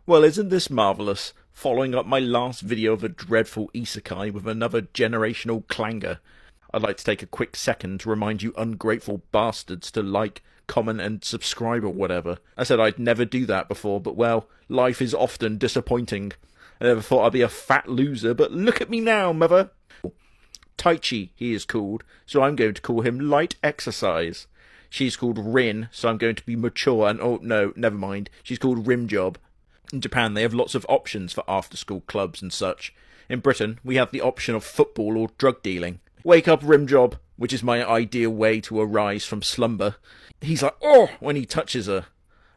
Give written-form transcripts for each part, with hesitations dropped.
Well, isn't this marvellous? Following up my last video of a dreadful isekai with another generational clanger. I'd like to take a quick second to remind you ungrateful bastards to like, comment and subscribe or whatever. I said I'd never do that before, but well, life is often disappointing. I never thought I'd be a fat loser, but look at me now, mother! Taichi, he is called, so I'm going to call him Light Exercise. She's called Rin, so I'm going to be mature and, oh no, never mind, she's called Rimjob. In Japan, they have lots of options for after-school clubs and such. In Britain, we have the option of football or drug dealing. Wake up, Rimjob, which is my ideal way to arise from slumber. He's like, oh, when he touches her.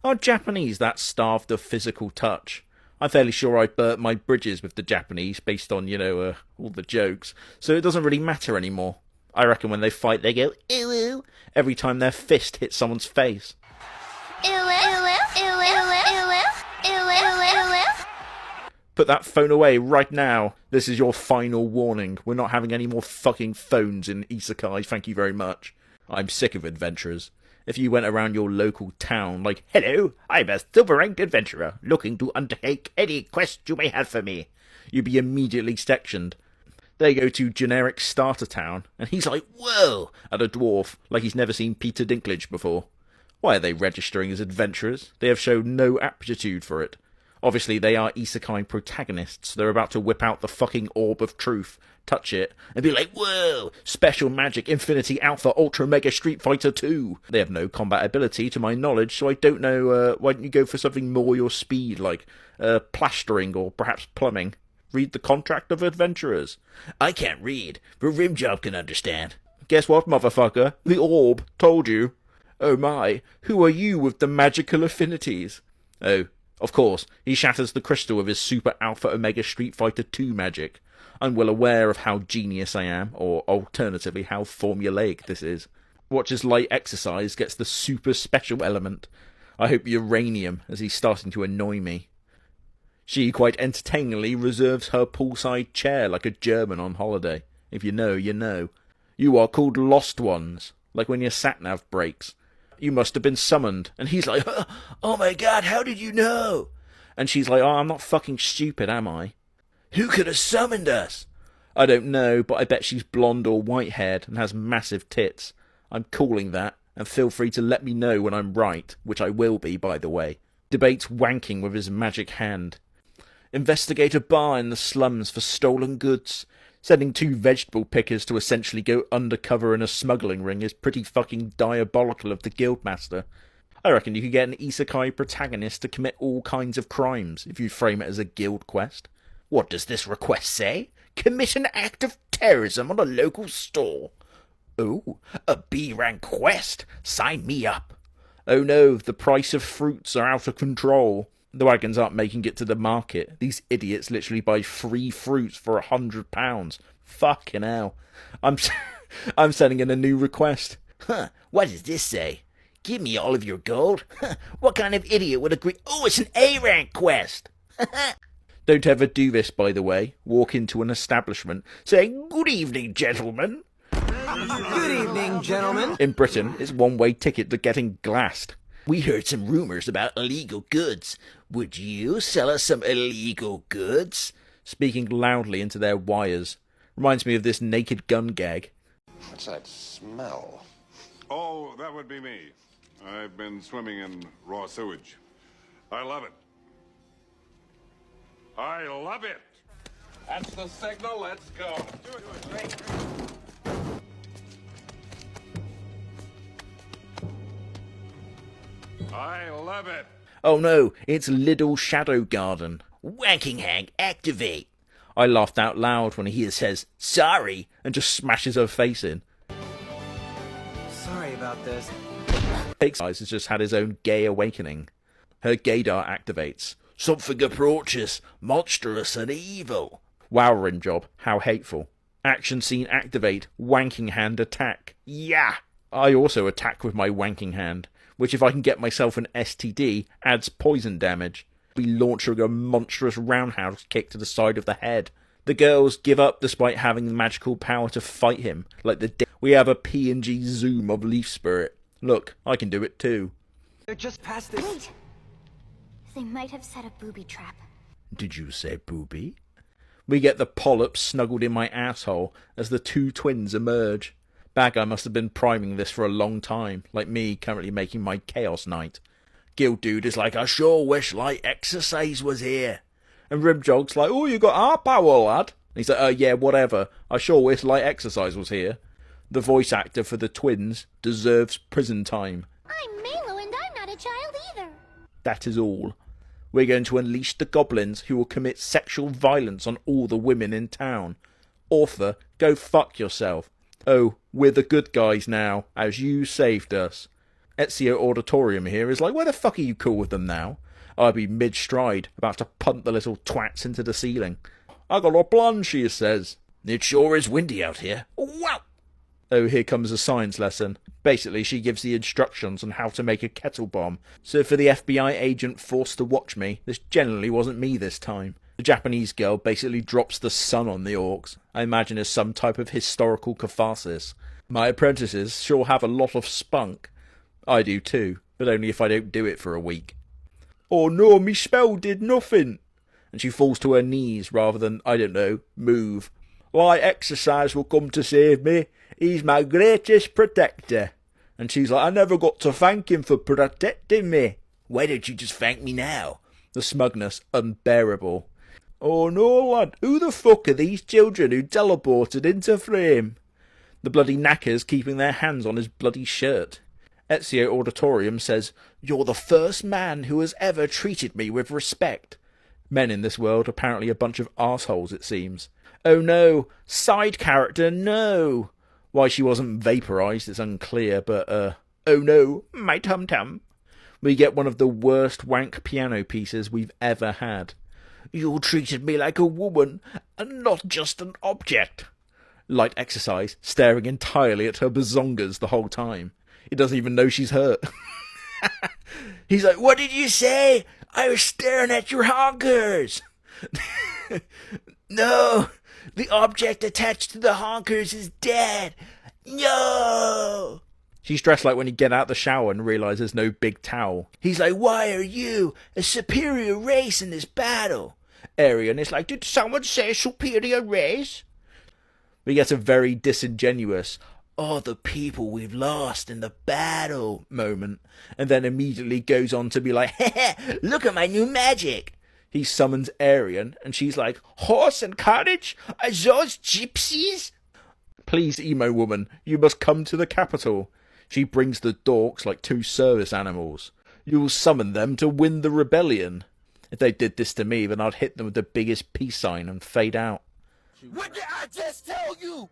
Are Japanese that starved of physical touch? I'm fairly sure I burnt my bridges with the Japanese based on, all the jokes, so it doesn't really matter anymore. I reckon when they fight, they go, ew, ew, every time their fist hits someone's face. Ew, ew, ew, ew, ew, ew, ew. Put that phone away right now. This is your final warning. We're not having any more fucking phones in Isekai, thank you very much. I'm sick of adventurers. If you went around your local town like, hello, I'm a silver-ranked adventurer, looking to undertake any quest you may have for me, you'd be immediately sectioned. They go to generic starter town, and he's like, whoa, at a dwarf, like he's never seen Peter Dinklage before. Why are they registering as adventurers? They have shown no aptitude for it. Obviously, they are isekai protagonists. They're about to whip out the fucking orb of truth, touch it, and be like, whoa, special magic, infinity, alpha, ultra, mega, Street Fighter 2. They have no combat ability, to my knowledge, so I don't know, why don't you go for something more your speed, like plastering or perhaps plumbing? Read the contract of adventurers. I can't read, but Rimjob can understand. Guess what, motherfucker? The orb told you. Oh my, who are you with the magical affinities? Oh, of course, he shatters the crystal with his Super Alpha Omega Street Fighter 2 magic. I'm well aware of how genius I am, or alternatively how formulaic this is. Watches Light Exercise gets the super special element. I hope uranium, as he's starting to annoy me. She quite entertainingly reserves her poolside chair like a German on holiday. If you know, you know. You are called Lost Ones, like when your sat-nav breaks. You must have been summoned. And he's like, oh my god, how did you know? And she's like, oh, I'm not fucking stupid, am I? Who could have summoned us? I don't know, but I bet she's blonde or white-haired and has massive tits. I'm calling that, and feel free to let me know when I'm right, which I will be, by the way. Debates wanking with his magic hand. Investigate a bar in the slums for stolen goods. Sending 2 vegetable pickers to essentially go undercover in a smuggling ring is pretty fucking diabolical of the guildmaster. I reckon you could get an isekai protagonist to commit all kinds of crimes if you frame it as a guild quest. What does this request say? Commit an act of terrorism on a local store. Oh, a B-rank quest? Sign me up. Oh no, the price of fruits are out of control. The wagons aren't making it to the market. These idiots literally buy free fruits for £100. Fucking hell. I'm sending in a new request. Huh, what does this say? Give me all of your gold? What kind of idiot would agree? Oh, it's an A-rank quest! Don't ever do this, by the way. Walk into an establishment saying, good evening, gentlemen. Good evening, gentlemen. In Britain, it's one-way ticket to getting glassed. We heard some rumors about illegal goods. Would you sell us some illegal goods? Speaking loudly into their wires. Reminds me of this Naked Gun gag. What's that smell? Oh, that would be me. I've been swimming in raw sewage. I love it. I love it! That's the signal, let's go. Do it. I love it. Oh no, it's Little Shadow Garden. Wanking Hang, activate. I laughed out loud when he says, sorry, and just smashes her face in. Sorry about this. Eyes has just had his own gay awakening. Her gaydar activates. Something approaches, monstrous and evil. Wow, Rimjob, how hateful. Action scene activate, wanking hand attack. Yeah! I also attack with my wanking hand, which if I can get myself an STD, adds poison damage. We launching a monstrous roundhouse kick to the side of the head. The girls give up despite having the magical power to fight him, like we have a PNG zoom of Leaf Spirit. Look, I can do it too. They're just past this They might have set a booby trap. Did you say booby? We get the polyp snuggled in my asshole as the two twins emerge. Bad guy must have been priming this for a long time, like me currently making my Chaos Knight. Guild Dude is like, I sure wish light exercise was here. And Ribjog's like, oh, you got our power, lad. And he's like, yeah, whatever. I sure wish light exercise was here. The voice actor for the twins deserves prison time. I'm Malo and I'm not a child either. That is all. We're going to unleash the goblins who will commit sexual violence on all the women in town. Author, go fuck yourself. Oh, we're the good guys now, as you saved us. Ezio Auditorium here is like, where the fuck are you cool with them now? I'd be mid-stride, about to punt the little twats into the ceiling. I got a plunge, she says. It sure is windy out here. Wow! Oh, here comes a science lesson. Basically, she gives the instructions on how to make a kettle bomb. So for the FBI agent forced to watch me, this generally wasn't me this time. The Japanese girl basically drops the sun on the orcs. I imagine as some type of historical catharsis. My apprentices sure have a lot of spunk. I do too, but only if I don't do it for a week. Oh no, me spell did nothing. And she falls to her knees rather than, I don't know, move. Light exercise will come to save me. He's my greatest protector. And she's like, I never got to thank him for protecting me. Why don't you just thank me now? The smugness unbearable. Oh no, lad, who the fuck are these children who teleported into frame? The bloody knackers keeping their hands on his bloody shirt. Ezio Auditorium says, you're the first man who has ever treated me with respect. Men in this world apparently a bunch of arseholes, it seems. Oh no, side character, no. Why she wasn't vaporized is unclear, but, oh no, my tum-tum. We get one of the worst wank piano pieces we've ever had. You treated me like a woman, and not just an object. Light exercise, staring entirely at her bazongas the whole time. He doesn't even know she's hurt. He's like, what did you say? I was staring at your honkers. No, the object attached to the honkers is dead. No. She's dressed like when you get out the shower and realise there's no big towel. He's like, why are you a superior race in this battle? Arian is like, did someone say superior race? We get a very disingenuous, oh, the people we've lost in the battle moment, and then immediately goes on to be like, look at my new magic. He summons Arian, and she's like, horse and carriage? Are those gypsies? Please, emo woman, you must come to the capital. She brings the dorks like two service animals. You'll summon them to win the rebellion. If they did this to me, then I'd hit them with the biggest peace sign and fade out. What did I just tell you?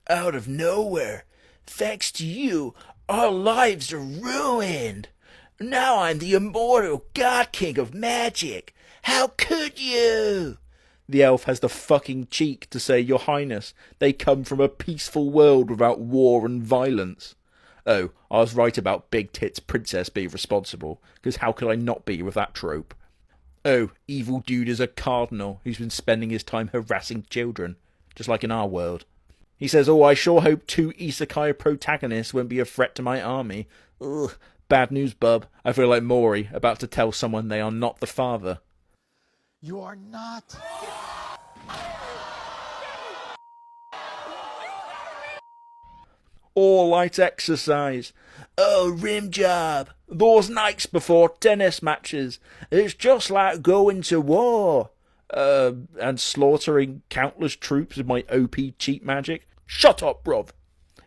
Out of nowhere, thanks to you, our lives are ruined. Now I'm the immortal God King of Magic. How could you? The elf has the fucking cheek to say, Your Highness, they come from a peaceful world without war and violence. Oh, I was right about Big Tits Princess being responsible, because how could I not be with that trope? Oh, evil dude is a cardinal who's been spending his time harassing children, just like in our world. He says, oh, I sure hope 2 isekai protagonists won't be a threat to my army. Ugh, bad news, bub. I feel like Mori, about to tell someone they are not the father. You are not. All light exercise. Oh, rim job. Those nights before tennis matches. It's just like going to war. And slaughtering countless troops with my OP cheat magic. Shut up, bruv.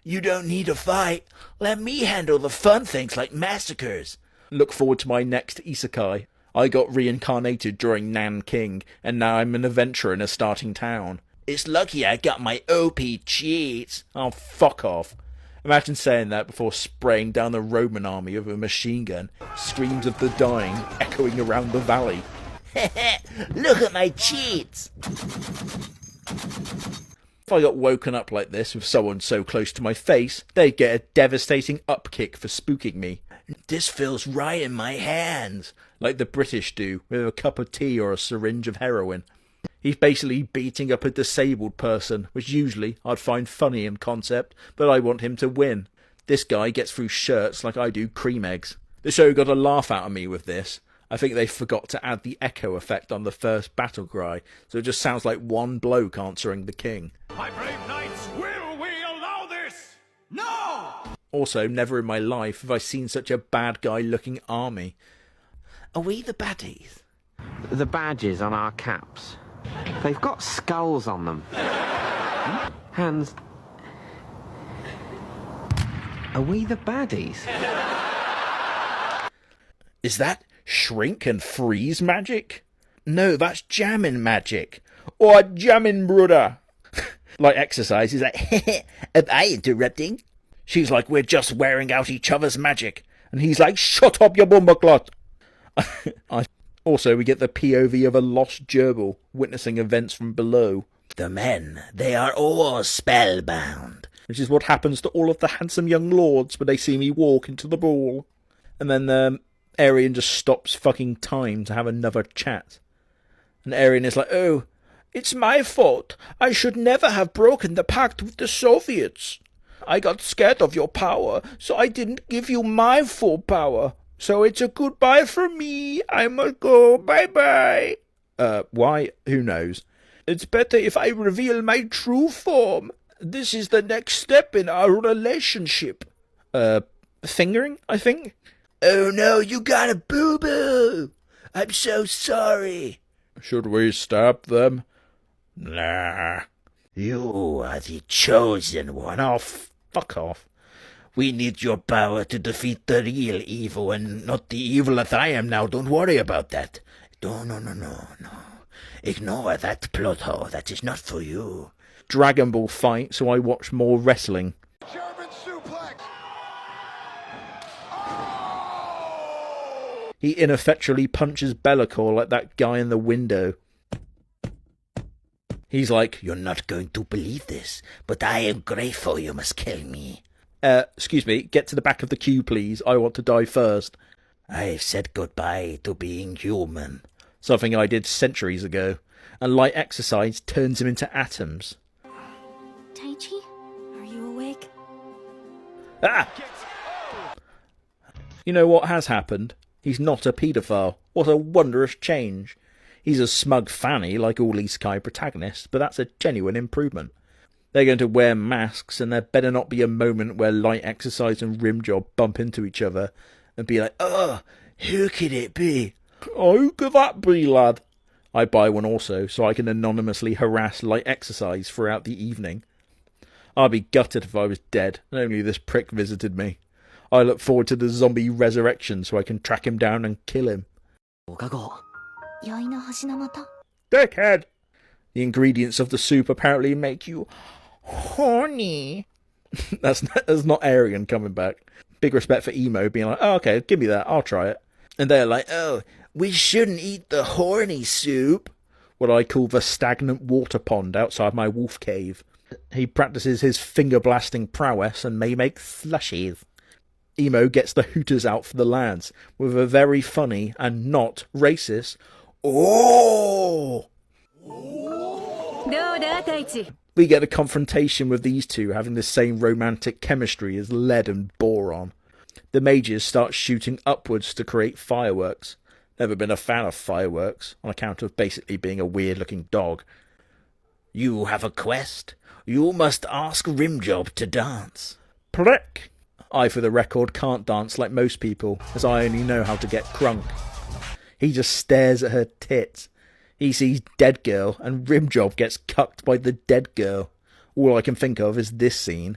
You don't need to fight. Let me handle the fun things like massacres. Look forward to my next isekai. I got reincarnated during Nanking, and now I'm an adventurer in a starting town. It's lucky I got my OP cheats. Oh, fuck off. Imagine saying that before spraying down the Roman army with a machine gun. Screams of the dying echoing around the valley. Look at my cheats! If I got woken up like this with someone so close to my face, they'd get a devastating upkick for spooking me. This feels right in my hands, like the British do with a cup of tea or a syringe of heroin. He's basically beating up a disabled person, which usually I'd find funny in concept, but I want him to win. This guy gets through shirts like I do cream eggs. The show got a laugh out of me with this. I think they forgot to add the echo effect on the first battle cry, so it just sounds like one bloke answering the king. My brave knights, will we allow this? No! Also, never in my life have I seen such a bad guy looking army. Are we the baddies? The badges on our caps. They've got skulls on them. Hands. Are we the baddies? Is that shrink and freeze magic? No, that's jamming magic. Or jamming, brother. Like exercise, he's like, am I interrupting? She's like, we're just wearing out each other's magic. And he's like, shut up, you bumberclot. Also, we get the POV of a lost gerbil witnessing events from below. The men, they are all spellbound. Which is what happens to all of the handsome young lords when they see me walk into the ball. And then Arian just stops fucking time to have another chat. And Arian is like, oh, it's my fault. I should never have broken the pact with the Soviets. I got scared of your power, so I didn't give you my full power. So it's a goodbye from me. I must go. Bye-bye. Why? Who knows? It's better if I reveal my true form. This is the next step in our relationship. Fingering, I think? Oh no, you got a boo-boo. I'm so sorry. Should we stab them? Nah. You are the chosen one. Oh, fuck off. We need your power to defeat the real evil and not the evil that I am now. Don't worry about that. No. Ignore that plot hole. That is not for you. Dragon Ball fight, so I watch more wrestling. German suplex. He ineffectually punches Be'lakor like that guy in the window. He's like, you're not going to believe this, but I am grateful you must kill me. Excuse me, get to the back of the queue, please. I want to die first. I've said goodbye to being human. Something I did centuries ago. And light exercise turns him into atoms. Taichi, are you awake? Ah! You know what has happened? He's not a paedophile. What a wondrous change. He's a smug fanny like all Isekai protagonists, but that's a genuine improvement. They're going to wear masks, and there better not be a moment where light exercise and Rimjob bump into each other and be like, oh, who could it be? Oh, who could that be, lad? I buy one also, so I can anonymously harass light exercise throughout the evening. I'd be gutted if I was dead, and only this prick visited me. I look forward to the zombie resurrection so I can track him down and kill him. Dickhead! The ingredients of the soup apparently make you horny. That's not Arian coming back. Big respect for Emo being like, oh, okay, give me that, I'll try it. And they're like, oh, we shouldn't eat the horny soup. What I call the stagnant water pond outside my wolf cave. He practices his finger-blasting prowess and may make slushies. Emo gets the hooters out for the lads with a very funny and not racist "Oh!" We get a confrontation with these two having the same romantic chemistry as Lead and Boron. The mages start shooting upwards to create fireworks. Never been a fan of fireworks, on account of basically being a weird-looking dog. You have a quest. You must ask Rimjob to dance. Prick! I, for the record, can't dance like most people, as I only know how to get crunk. He just stares at her tits. He sees Dead Girl, and Rimjob gets cucked by the Dead Girl. All I can think of is this scene.